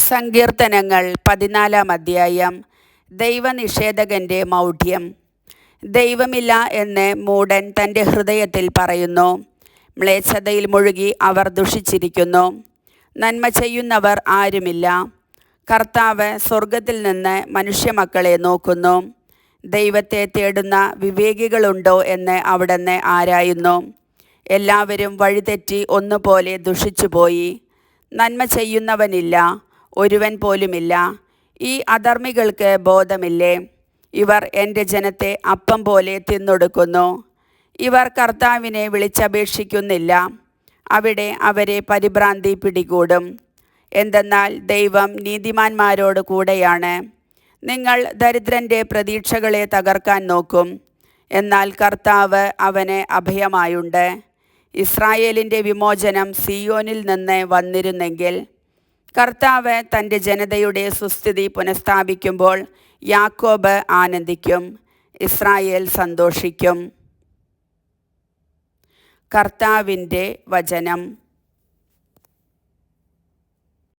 സങ്കീർത്തനങ്ങൾ 14 അധ്യായം. ദൈവനിഷേധകൻ്റെ മൗഢ്യം. ദൈവമില്ല എന്ന് മൂഢൻ തൻ്റെ ഹൃദയത്തിൽ പറയുന്നു. മ്ലേച്ഛതയിൽ മുഴുകി അവർ ദുഷിച്ചിരിക്കുന്നു. നന്മ ചെയ്യുന്നവർ ആരുമില്ല. കർത്താവ് സ്വർഗത്തിൽ നിന്ന് മനുഷ്യമക്കളെ നോക്കുന്നു. ദൈവത്തെ തേടുന്ന വിവേകികളുണ്ടോ എന്ന് അവിടുന്ന് ആരായുന്നു. എല്ലാവരും വഴിതെറ്റി ഒന്നുപോലെ ദുഷിച്ചുപോയി. നന്മ ചെയ്യുന്നവനില്ല, ഒരുവൻ പോലുമില്ല. ഈ അധർമ്മികൾക്ക് ബോധമില്ലേ? ഇവർ എൻ്റെ ജനത്തെ അപ്പം പോലെ തിന്നൊടുക്കുന്നു. ഇവർ കർത്താവിനെ വിളിച്ചപേക്ഷിക്കുന്നില്ല. അവിടെ അവരെ പരിഭ്രാന്തി പിടികൂടും. എന്തെന്നാൽ ദൈവം നീതിമാന്മാരോട് കൂടെയാണ്. നിങ്ങൾ ദരിദ്രൻ്റെ പ്രതീക്ഷകളെ തകർക്കാൻ നോക്കും, എന്നാൽ കർത്താവ് അവന് അഭയമായുണ്ട്. ഇസ്രായേലിൻ്റെ വിമോചനം സിയോനിൽ നിന്ന് വന്നിരുന്നെങ്കിൽ. കർത്താവ് തൻ്റെ ജനതയുടെ സുസ്ഥിതി പുനഃസ്ഥാപിക്കുമ്പോൾ യാക്കോബ് ആനന്ദിക്കും, ഇസ്രായേൽ സന്തോഷിക്കും. കർത്താവിൻ്റെ വചനം.